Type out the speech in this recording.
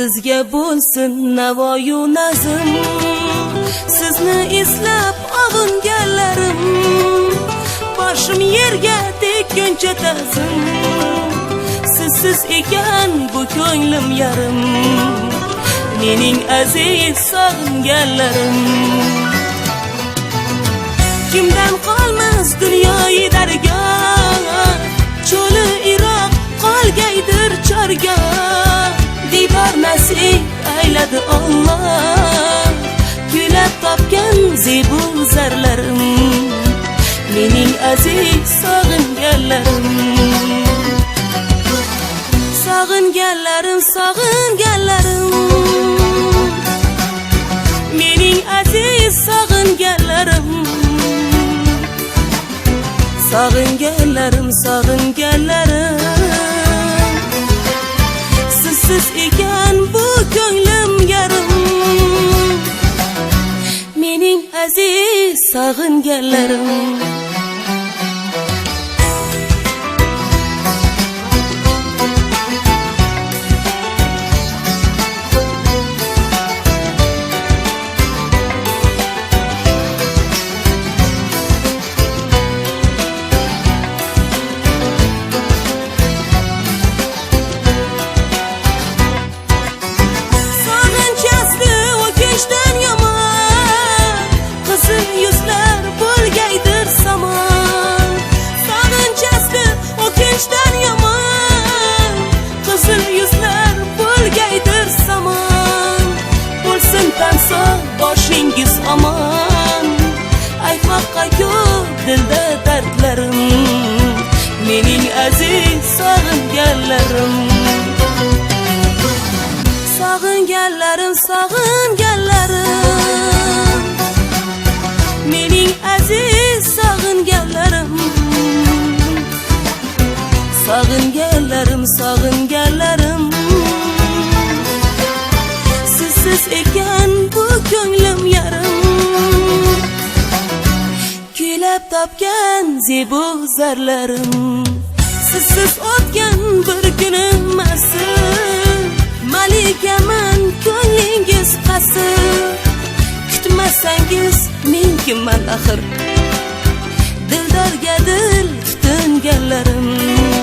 sizga bo'lsin navoyu nazm, sizni eslab ovunganlarim, boshim yerga tekkuncha ta'zim, sizsiz ekan bu ko'nglim yarim, mening aziz sog'inganlarim. Kimdan qolmas dunyoyi dargoh, cho'li Iroq qolgaydir chorgoh, didor nasib ayladi Alloh, kuylab topgan zebu zarlarim, mening aziz sog'inganlarim. Sog'inganlarim, sog'inganlarim, mening aziz sog'inganlarim. Sog'inganlarim, sog'inganlarim, sizsiz ekan bu ko'nglim yarim, mening aziz sog'inganlarim. Boshingiz aman, aytmoqqa ko'p dilda dardlarim, mening aziz sog'inganlarim. Sog'inganlarim, sog'inganlarim, mening aziz sog'inganlarim. Sog'inganlarim, sog'inganlarim, sizsiz ekan bu ko'nglim yarim, kuylab topgan zebu zarlarim, sizsiz o'tgan bir kunim mas'ul, malikaman ko'nglingiz qasir, kutmasangiz men kimman axir.